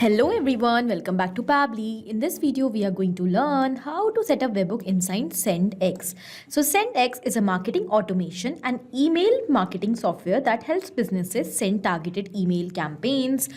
Hello everyone, welcome back to Pabbly. In this video, we are going to learn how to set up webhook inside SendX. So SendX is a marketing automation and email marketing software that helps businesses send targeted email campaigns,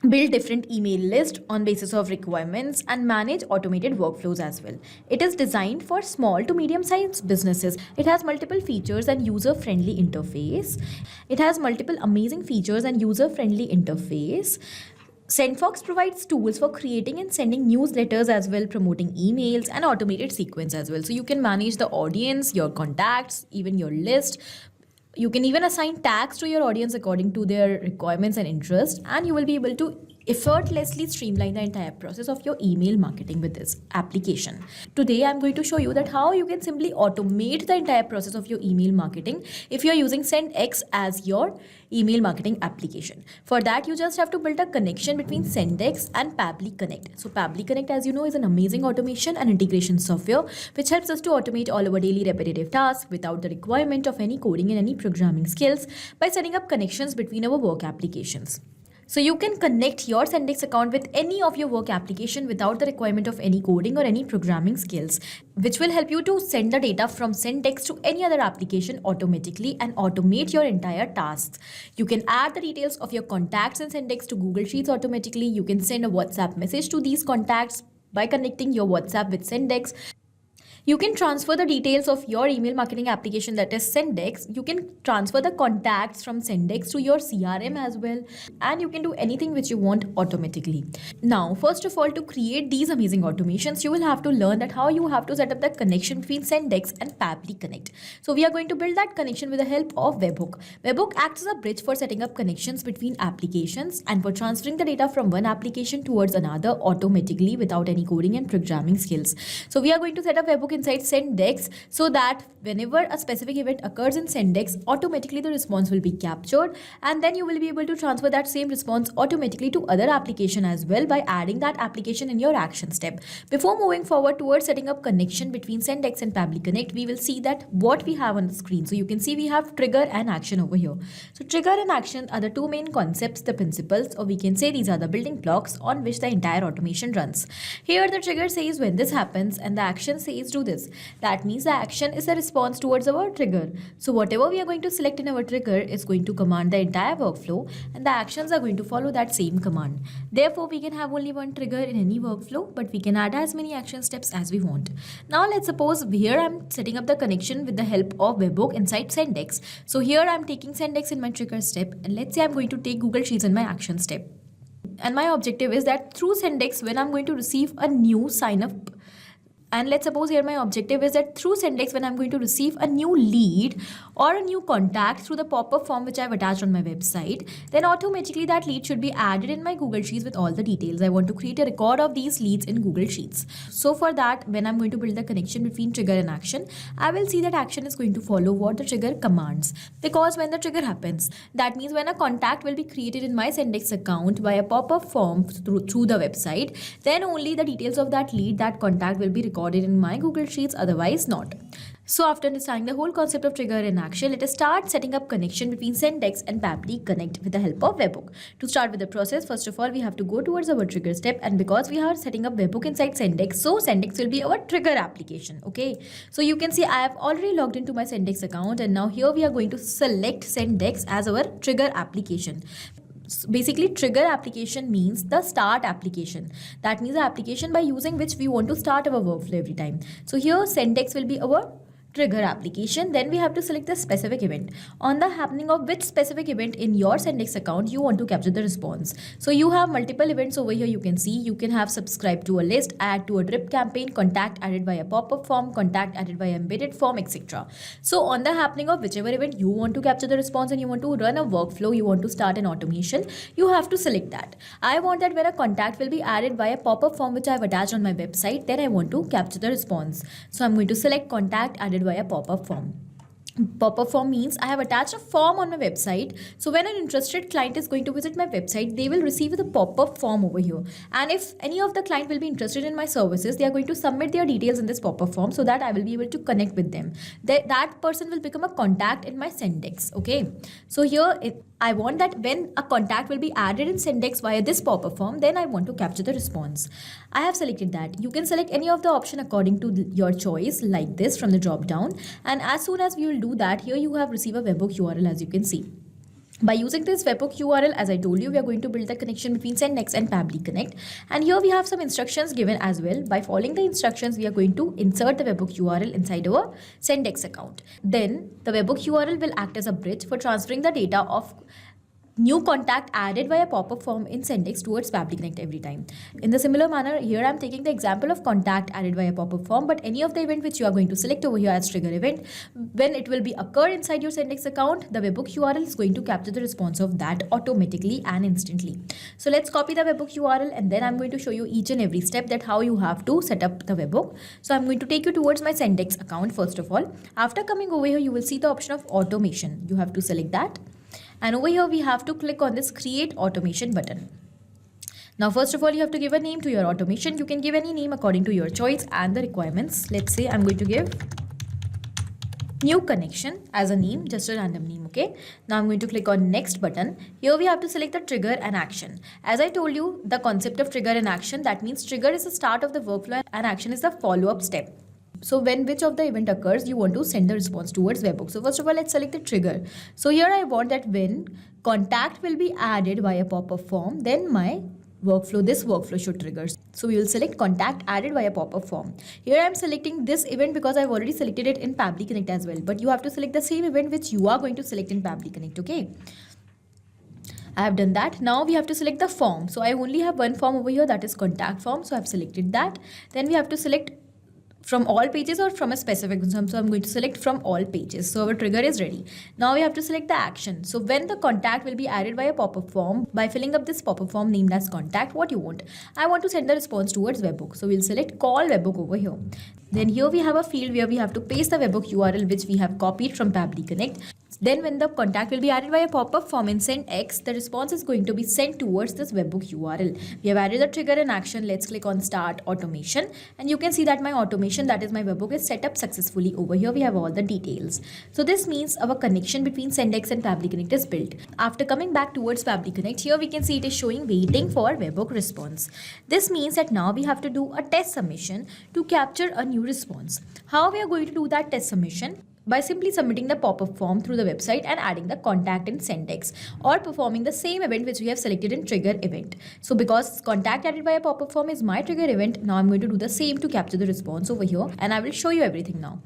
build different email lists on basis of requirements, and manage automated workflows as well. It is designed for small to medium-sized businesses. It has multiple features and user-friendly interface. SendFox provides tools for creating and sending newsletters as well, promoting emails and automated sequence as well. So you can manage the audience, your contacts, even your list. You can even assign tags to your audience according to their requirements and interest, and you will be able to effortlessly streamline the entire process of your email marketing with this application. Today, I'm going to show you that how you can simply automate the entire process of your email marketing if you're using SendX as your email marketing application. For that, you just have to build a connection between SendX and Pabbly Connect. So Pabbly Connect, as you know, is an amazing automation and integration software which helps us to automate all our daily repetitive tasks without the requirement of any coding and any programming skills by setting up connections between our work applications. So you can connect your SendX account with any of your work application without the requirement of any coding or any programming skills, which will help you to send the data from SendX to any other application automatically and automate your entire tasks. You can add the details of your contacts in SendX to Google Sheets automatically. You can send a WhatsApp message to these contacts by connecting your WhatsApp with SendX. You can transfer the details of your email marketing application, that is SendX. You can transfer the contacts from SendX to your CRM as well. And you can do anything which you want automatically. Now, first of all, to create these amazing automations, you will have to learn that how you have to set up the connection between SendX and Pabbly Connect. So we are going to build that connection with the help of Webhook. Webhook acts as a bridge for setting up connections between applications and for transferring the data from one application towards another automatically without any coding and programming skills. So we are going to set up Webhook inside SendX so that whenever a specific event occurs in SendX, automatically the response will be captured, and then you will be able to transfer that same response automatically to other application as well by adding that application in your action step. Before moving forward towards setting up connection between SendX and Pabbly Connect, we will see that what we have on the screen. So you can see we have trigger and action over here. So trigger and action are the two main concepts, the principles, or we can say these are the building blocks on which the entire automation runs. Here the trigger says when this happens and the action says do this. That means the action is a response towards our trigger. So whatever we are going to select in our trigger is going to command the entire workflow, and the actions are going to follow that same command. Therefore, we can have only one trigger in any workflow, but we can add as many action steps as we want. Now let's suppose here I'm setting up the connection with the help of Webhook inside SendX. So here I'm taking SendX in my trigger step, and let's say I'm going to take Google Sheets in my action step. And my objective is that through SendX, when I'm going to receive a new sign up, and let's suppose here my objective is that through SendX, when I'm going to receive a new lead or a new contact through the pop-up form which I've attached on my website, then automatically that lead should be added in my Google Sheets with all the details. I want to create a record of these leads in Google Sheets. So for that, when I'm going to build the connection between trigger and action, I will see that action is going to follow what the trigger commands. Because when the trigger happens, that means when a contact will be created in my SendX account by a pop-up form through the website, then only the details of that lead, that contact will be recorded in my Google Sheets, otherwise not. So after understanding the whole concept of trigger in action, let us start setting up connection between SendX and Pabbly Connect with the help of Webhook. To start with the process, first of all, we have to go towards our trigger step, and because we are setting up Webhook inside SendX, so SendX will be our trigger application. Okay, so you can see I have already logged into my SendX account, and now here we are going to select SendX as our trigger application. Basically, trigger application means the start application. That means the application by using which we want to start our workflow every time. So here SendX will be our trigger application. Then we have to select the specific event. On the happening of which specific event in your SendX account you want to capture the response. So you have multiple events over here. You can see you can have subscribe to a list, add to a drip campaign, contact added by a pop-up form, contact added by embedded form, etc. So on the happening of whichever event you want to capture the response and you want to run a workflow, you want to start an automation, you have to select that. I want that when a contact will be added by a pop-up form which I have attached on my website, then I want to capture the response. So I'm going to select contact added by a pop-up form. Pop-up form means I have attached a form on my website. So when an interested client is going to visit my website, they will receive the pop-up form over here. And if any of the client will be interested in my services, they are going to submit their details in this pop-up form so that I will be able to connect with them. That person will become a contact in my SendX. Okay. So here I want that when a contact will be added in SendX via this pop-up form, then I want to capture the response. I have selected that. You can select any of the option according to your choice like this from the drop down. And as soon as we will do that, here you have received a webhook URL as you can see. By using this webhook URL, as I told you, we are going to build the connection between SendX and Pabbly Connect. And here we have some instructions given as well. By following the instructions, we are going to insert the webhook URL inside our SendX account. Then the webhook URL will act as a bridge for transferring the data of new contact added via pop-up form in SendX towards Pabbly Connect every time. In the similar manner, here I'm taking the example of contact added via pop-up form, but any of the event which you are going to select over here as trigger event, when it will be occur inside your SendX account, the webhook URL is going to capture the response of that automatically and instantly. So let's copy the webhook URL and then I'm going to show you each and every step that how you have to set up the webhook. So I'm going to take you towards my SendX account first of all. After coming over here, you will see the option of automation. You have to select that. And over here, we have to click on this create automation button. Now, first of all, you have to give a name to your automation. You can give any name according to your choice and the requirements. Let's say I'm going to give new connection as a name, just a random name. Okay. Now I'm going to click on next button. Here we have to select the trigger and action. As I told you, the concept of trigger and action, that means trigger is the start of the workflow and action is the follow-up step. So when which of the event occurs, you want to send the response towards webhook. So first of all, let's select the trigger. So here I want that when contact will be added via pop-up form, then my workflow, this workflow should trigger. So we will select contact added via pop-up form. Here I am selecting this event because I've already selected it in Pabbly Connect as well. But you have to select the same event which you are going to select in Pabbly Connect. Okay. I have done that. Now we have to select the form. So I only have one form over here, that is contact form. So I've selected that. Then we have to select from all pages or from a specific one. So I'm going to select from all pages. So our trigger is ready. Now we have to select the action. So when the contact will be added via pop-up form, by filling up this pop-up form named as contact, what you want? I want to send the response towards webhook. So we'll select call webhook over here. Then here we have a field where we have to paste the webhook URL which we have copied from Pabbly Connect. Then when the contact will be added via pop-up form in SendX, the response is going to be sent towards this webhook URL. We have added the trigger and action. Let's click on start automation. And you can see that my automation, that is my webhook, is set up successfully. Over here we have all the details. So this means our connection between SendX and Pabbly Connect is built. After coming back towards Pabbly Connect, here we can see it is showing waiting for webhook response. This means that now we have to do a test submission to capture a new response. How we are going to do that test submission? By simply submitting the pop-up form through the website and adding the contact in SendX, or performing the same event which we have selected in trigger event. So because contact added by a pop-up form is my trigger event, now I'm going to do the same to capture the response over here, and I will show you everything now.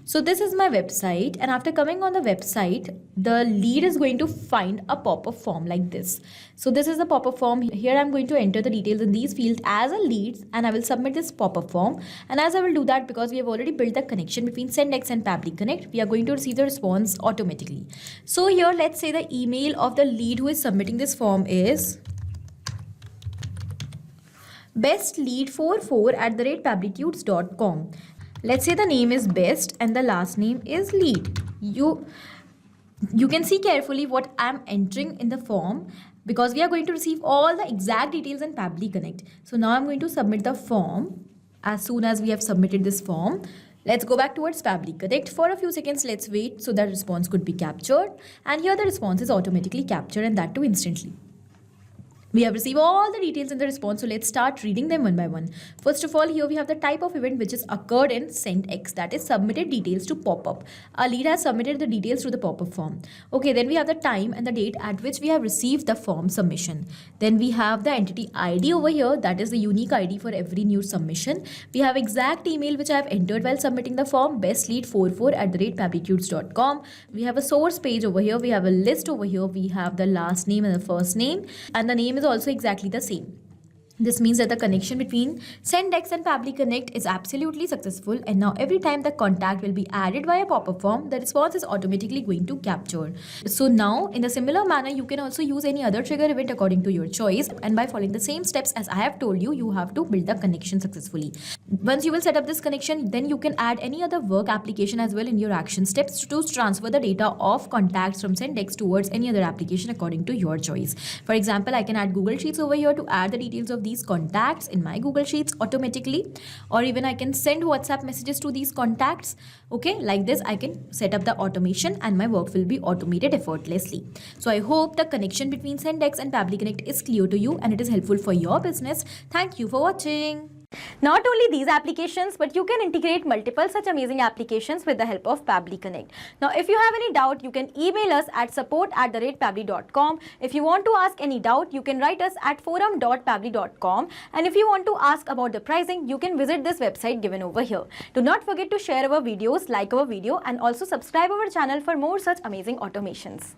So this is my website, and after coming on the website, the lead is going to find a pop-up form like this. So this is the pop-up form. Here I'm going to enter the details in these fields as a lead, and I will submit this pop-up form. And as I will do that, because we have already built the connection between SendX and Pabbly Connect, we are going to receive the response automatically. So here, let's say the email of the lead who is submitting this form is bestlead44@pabblytudes.com. Let's say the name is best and the last name is lead. You can see carefully what I'm entering in the form, because we are going to receive all the exact details in Pabbly Connect. So now I'm going to submit the form. As soon as we have submitted this form, let's go back towards Pabbly Connect. For a few seconds, let's wait so that response could be captured. And here the response is automatically captured, and that too instantly. We have received all the details in the response, so let's start reading them one by one. First of all, here we have the type of event which is occurred in SendX, that is submitted details to pop-up. Our lead has submitted the details to the pop-up form. Okay, then we have the time and the date at which we have received the form submission. Then we have the entity ID over here, that is the unique ID for every new submission. We have exact email which I have entered while submitting the form, bestlead44@pabblytudes.com. We have a source page over here, we have a list over here, we have the last name and the first name, and the name is also exactly the same. This means that the connection between SendX and Pabbly Connect is absolutely successful, and now every time the contact will be added via pop-up form, the response is automatically going to capture. So now in a similar manner, you can also use any other trigger event according to your choice, and by following the same steps as I have told you, you have to build the connection successfully. Once you will set up this connection, then you can add any other work application as well in your action steps to transfer the data of contacts from SendX towards any other application according to your choice. For example, I can add Google Sheets over here to add the details of these contacts in my Google Sheets automatically, or even I can send WhatsApp messages to these contacts. Okay, like this I can set up the automation and my work will be automated effortlessly. So I hope the connection between SendX and Pabbly Connect is clear to you and it is helpful for your business. Thank you for watching. Not only these applications, but you can integrate multiple such amazing applications with the help of Pabbly Connect. Now, if you have any doubt, you can email us at support@pabbly.com. If you want to ask any doubt, you can write us at forum.pabbly.com. And if you want to ask about the pricing, you can visit this website given over here. Do not forget to share our videos, like our video, and also subscribe our channel for more such amazing automations.